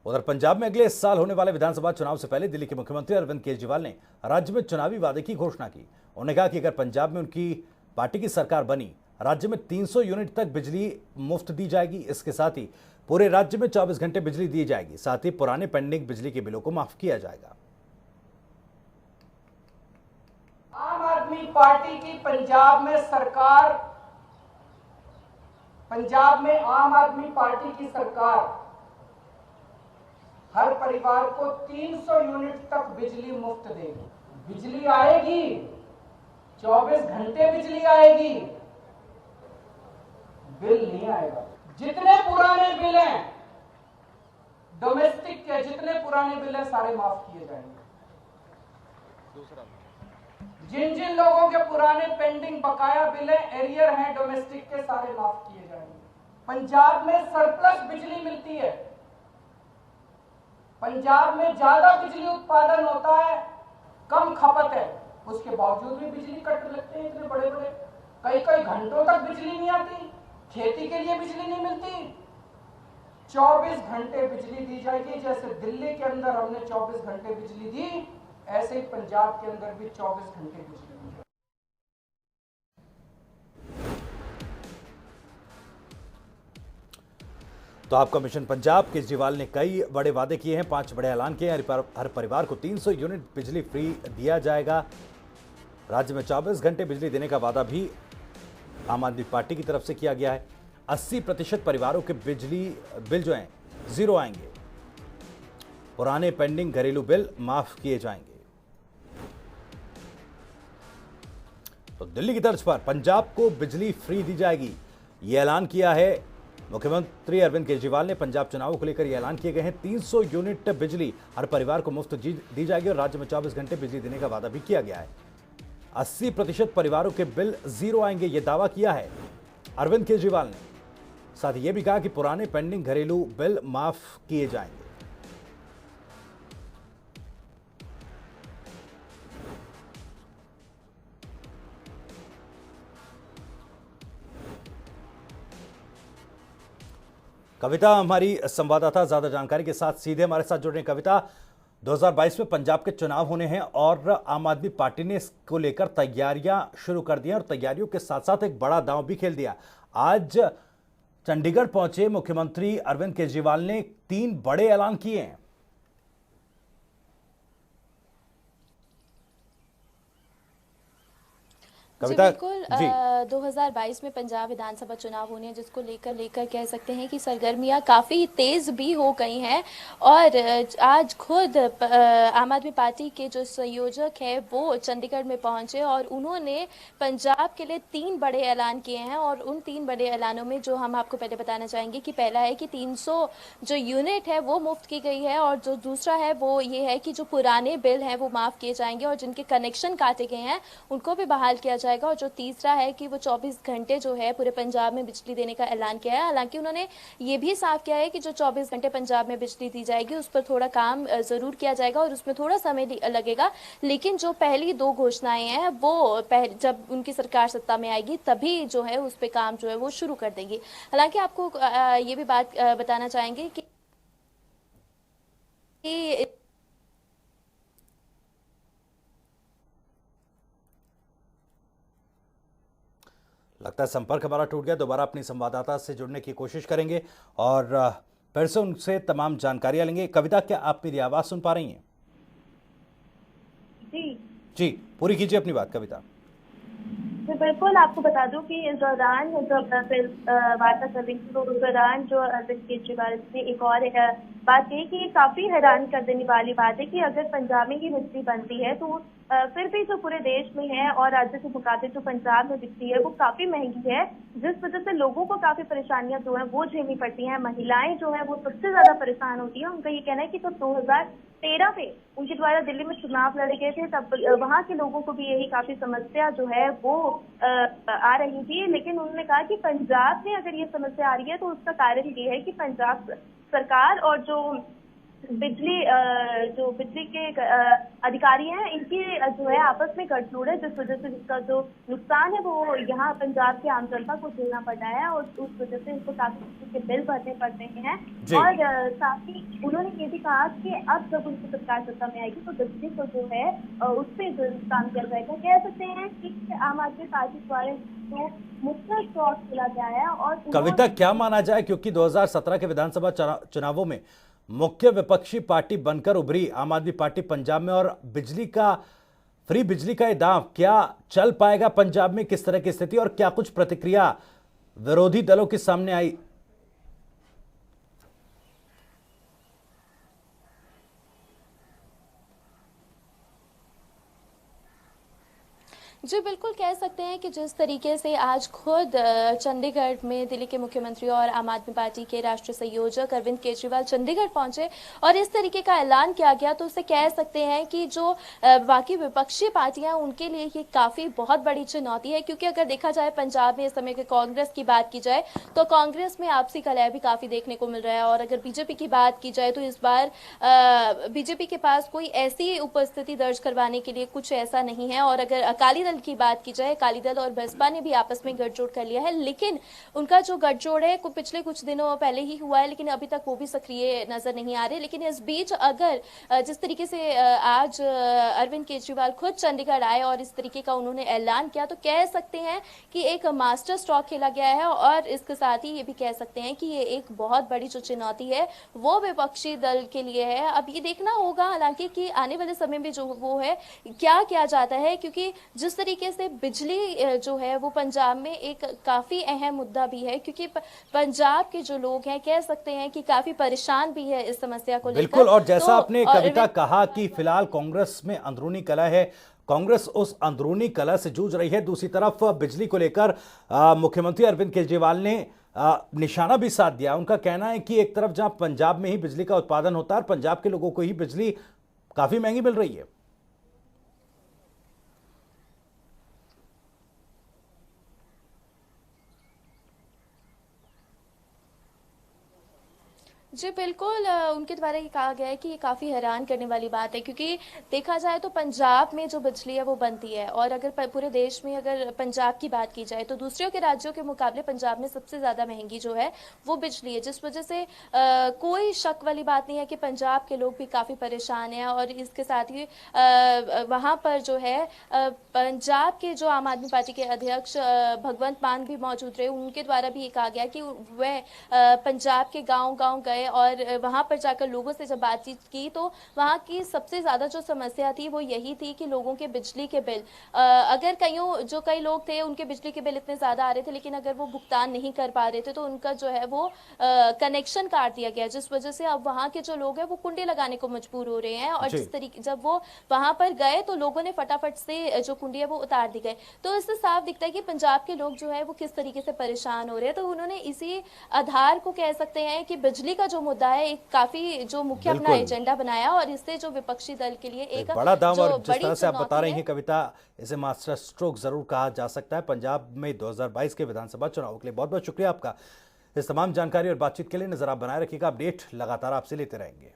उधर पंजाब में अगले साल होने वाले विधानसभा चुनाव से पहले दिल्ली के मुख्यमंत्री अरविंद केजरीवाल ने राज्य में चुनावी वादे की घोषणा की। उन्होंने कहा कि अगर पंजाब में उनकी पार्टी की सरकार बनी, राज्य में 300 यूनिट तक बिजली मुफ्त दी जाएगी। इसके साथ ही पूरे राज्य में 24 घंटे बिजली दी जाएगी। साथ ही पुराने पेंडिंग बिजली के बिलों को माफ किया जाएगा। आम आदमी पार्टी की पंजाब में सरकार, पंजाब में आम आदमी पार्टी की सरकार हर परिवार को 300 यूनिट तक बिजली मुफ्त देगी। बिजली आएगी, 24 घंटे बिजली आएगी, बिल नहीं आएगा। जितने पुराने बिल हैं डोमेस्टिक के, जितने पुराने बिल हैं सारे माफ किए जाएंगे। जिन जिन लोगों के पुराने पेंडिंग बकाया बिल हैं, एरियर हैं डोमेस्टिक के, सारे माफ किए जाएंगे। पंजाब में सरप्लस बिजली मिलती है, पंजाब में ज्यादा बिजली उत्पादन होता है, कम खपत है, उसके बावजूद भी बिजली कट लगते हैं इतने बड़े बड़े। कई कई घंटों तक बिजली नहीं आती, खेती के लिए बिजली नहीं मिलती। 24 घंटे बिजली दी जाएगी। जैसे दिल्ली के अंदर हमने 24 घंटे बिजली दी, ऐसे ही पंजाब के अंदर भी 24 घंटे बिजली दी जाएगी। तो आपका मिशन पंजाब, केजरीवाल ने कई बड़े वादे किए हैं, 5 बड़े ऐलान किए हैं। हर परिवार को 300 यूनिट बिजली फ्री दिया जाएगा। राज्य में 24 घंटे बिजली देने का वादा भी आम आदमी पार्टी की तरफ से किया गया है। 80% परिवारों के बिजली बिल जो हैं जीरो आएंगे। पुराने पेंडिंग घरेलू बिल माफ किए जाएंगे। तो दिल्ली की तर्ज पर पंजाब को बिजली फ्री दी जाएगी, यह ऐलान किया है मुख्यमंत्री अरविंद केजरीवाल ने। पंजाब चुनावों को लेकर यह ऐलान किए गए हैं। 300 यूनिट बिजली हर परिवार को मुफ्त दी जाएगी और राज्य में 24 घंटे बिजली देने का वादा भी किया गया है। 80% परिवारों के बिल जीरो आएंगे, यह दावा किया है अरविंद केजरीवाल ने। साथ ही यह भी कहा कि पुराने पेंडिंग घरेलू बिल माफ किए जाएंगे। कविता हमारी संवाददाता ज्यादा जानकारी के साथ सीधे हमारे साथ जुड़ रहे हैं। कविता, 2022 में पंजाब के चुनाव होने हैं और आम आदमी पार्टी ने इसको लेकर तैयारियां शुरू कर दी हैं और तैयारियों के साथ साथ एक बड़ा दांव भी खेल दिया। आज चंडीगढ़ पहुंचे मुख्यमंत्री अरविंद केजरीवाल ने 3 बड़े ऐलान किए हैं। जी कविता बिल्कुल। जी 2022 में पंजाब विधानसभा चुनाव होने हैं, जिसको लेकर कह सकते हैं कि सरगर्मियां काफ़ी तेज़ भी हो गई हैं। और आज खुद आम आदमी पार्टी के जो संयोजक है वो चंडीगढ़ में पहुंचे और उन्होंने पंजाब के लिए 3 बड़े ऐलान किए हैं। और उन 3 बड़े ऐलानों में जो हम आपको पहले बताना चाहेंगे कि पहला है कि 300 जो यूनिट है वो मुफ्त की गई है, और जो दूसरा है वो ये है कि जो पुराने बिल हैं वो माफ़ किए जाएंगे और जिनके कनेक्शन काटे गए हैं उनको भी बहाल किया जाएगा। और जो तीसरा है कि वो 24 घंटे जो है पूरे पंजाब में बिजली देने का ऐलान किया है। हालांकि उन्होंने ये भी साफ किया है कि जो 24 घंटे पंजाब में बिजली दी जाएगी उस पर थोड़ा काम जरूर किया जाएगा और उसमें थोड़ा समय लगेगा, लेकिन जो पहली 2 घोषणाएं हैं वो जब उनकी सरकार सत्ता में आएगी तभी जो है उस पर काम जो है वो शुरू कर देंगी। हालांकि आपको ये भी बात बताना चाहेंगे कि लगता है संपर्क हमारा टूट गया। दोबारा अपनी संवाददाता से जुड़ने की कोशिश करेंगे और फिर से उनसे तमाम जानकारियां लेंगे। कविता, क्या आप मेरी आवाज सुन पा रही हैं? जी जी, पूरी कीजिए अपनी बात कविता। तो बिल्कुल आपको बता दूं कि इस दौरान जब फिर वार्ता कर रही थी तो उस दौरान जो अरविंद केजरीवाल ने एक और बात कही कि ये काफी हैरान कर देने वाली बात है कि अगर पंजाब में ही बिजली बनती है तो फिर भी जो पूरे देश में है और राज्य के मुकाबले जो पंजाब में बिजली है वो काफी महंगी है, जिस वजह से लोगों को काफी परेशानियां जो है वो झेलनी पड़ती हैं। महिलाएं जो है वो सबसे ज्यादा परेशान होती है। उनका ये कहना है कि जब 2013 में उनके द्वारा दिल्ली में चुनाव लड़े गए थे तब वहां के लोगों को भी यही काफी समस्या जो है वो आ रही थी, लेकिन उन्होंने कहा कि पंजाब में अगर ये समस्या आ रही है तो उसका कारण ये है कि पंजाब सरकार और जो बिजली जो बिजली के अधिकारी हैं, इनकी जो है आपस में गठजोड़ है, जिस वजह से इसका जो नुकसान है वो यहाँ पंजाब के आम जनता को झेलना पड़ा है और उस वजह से इनको काफी के बिल भरने पड़ते हैं। और साथ ही उन्होंने ये भी कहा कि अब जब उनकी सरकार सत्ता में आएगी तो बिजली को जो है उस पर काम किया जाएगा। कह सकते हैं कि आम आदमी पार्टी द्वारा तो मुख्य स्टॉक खोला गया है। और कविता, क्या माना जाए, क्योंकि 2017 के विधानसभा चुनावों में मुख्य विपक्षी पार्टी बनकर उभरी आम आदमी पार्टी पंजाब में, और फ्री बिजली का ये दांव क्या चल पाएगा पंजाब में? किस तरह की स्थिति और क्या कुछ प्रतिक्रिया विरोधी दलों के सामने आई? जी बिल्कुल, कह सकते हैं कि जिस तरीके से आज खुद चंडीगढ़ में दिल्ली के मुख्यमंत्री और आम आदमी पार्टी के राष्ट्रीय संयोजक अरविंद केजरीवाल चंडीगढ़ पहुंचे और इस तरीके का ऐलान किया गया, तो उससे कह सकते हैं कि जो बाकी विपक्षी पार्टियां उनके लिए ये काफ़ी बहुत बड़ी चुनौती है। क्योंकि अगर देखा जाए पंजाब में इस समय के कांग्रेस की बात की जाए तो कांग्रेस में आपसी कलह भी काफ़ी देखने को मिल रहा है। और अगर बीजेपी की बात की जाए तो इस बार बीजेपी के पास कोई ऐसी उपस्थिति दर्ज करवाने के लिए कुछ ऐसा नहीं है। और अगर अकाली की बात की जाए, अकाली दल और बसपा ने भी आपस में गठजोड़ कर लिया है, लेकिन उनका जो गठजोड़ है पिछले कुछ दिनों पहले ही हुआ है, लेकिन अभी तक वो भी सक्रिय नजर नहीं आ रहे। लेकिन इस बीच अगर जिस तरीके से आज अरविंद केजरीवाल खुद चंडीगढ़ आए और इस तरीके का उन्होंने ऐलान किया, तो कह सकते हैं कि एक मास्टर स्ट्रोक खेला गया है। और इसके साथ ही ये भी कह सकते हैं कि ये एक बहुत बड़ी जो चुनौती है वो विपक्षी दल के लिए है। अब ये देखना होगा हालांकि कि आने वाले समय में जो वो है क्या किया जाता है, क्योंकि जिस तरीके से बिजली जो है वो पंजाब में एक काफी अहम मुद्दा भी है। क्योंकि पंजाब के जो लोग हैं कह सकते हैं कि काफी परेशान भी है इस समस्या को लेकर। बिल्कुल, और जैसा आपने कविता कहा कि फिलहाल कांग्रेस में अंदरूनी कलह है, कांग्रेस उस अंदरूनी कलह से जूझ रही है। दूसरी तरफ बिजली को लेकर मुख्यमंत्री अरविंद केजरीवाल ने निशाना भी साध दिया। उनका कहना है कि एक तरफ जहां पंजाब में ही बिजली का उत्पादन होता है, पंजाब के लोगों को ही बिजली काफी महंगी मिल रही है। जी बिल्कुल, उनके द्वारा ये कहा गया है कि ये काफ़ी हैरान करने वाली बात है। क्योंकि देखा जाए तो पंजाब में जो बिजली है वो बनती है, और अगर पूरे देश में अगर पंजाब की बात की जाए तो दूसरों के राज्यों के मुकाबले पंजाब में सबसे ज़्यादा महंगी जो है वो बिजली है। जिस वजह से कोई शक वाली बात नहीं है कि पंजाब के लोग भी काफ़ी परेशान हैं। और इसके साथ ही वहाँ पर जो है पंजाब के जो आम आदमी पार्टी के अध्यक्ष भगवंत मान भी मौजूद रहे। उनके द्वारा भी ये कहा गया कि वह पंजाब के गाँव गए और वहां पर जाकर लोगों से जब बातचीत की तो वहां की सबसे ज्यादा जो समस्या थी वो यही थी कि लोगों के बिजली के बिल, अगर कई लोग थे उनके बिजली के बिल इतने ज्यादा आ रहे थे, लेकिन अगर वो भुगतान नहीं कर पा रहे थे तो उनका जो है वो कनेक्शन काट दिया गया, जिस वजह से अब वहां के जो लोग हैं वो कुंडे लगाने को मजबूर हो रहे हैं। और जिस तरीके जब वो वहां पर गए तो लोगों ने फटाफट से जो कुंडी है वो उतार दी गए। तो इससे साफ दिखता है कि पंजाब के लोग जो है वो किस तरीके से परेशान हो रहे हैं। तो उन्होंने इसी आधार को कह सकते हैं कि बिजली का जो मुद्दा है एक काफी जो मुख्य अपना एजेंडा बनाया, और इससे जो विपक्षी दल के लिए एक बड़ा दाम, और जिस तरह से आप बता रही हैं कविता, इसे मास्टर स्ट्रोक जरूर कहा जा सकता है पंजाब में 2022 के विधानसभा चुनाव के लिए। बहुत बहुत शुक्रिया आपका इस तमाम जानकारी और बातचीत के लिए। नजर आप बनाए रखिएगा, अपडेट लगातार आपसे लेते रहेंगे।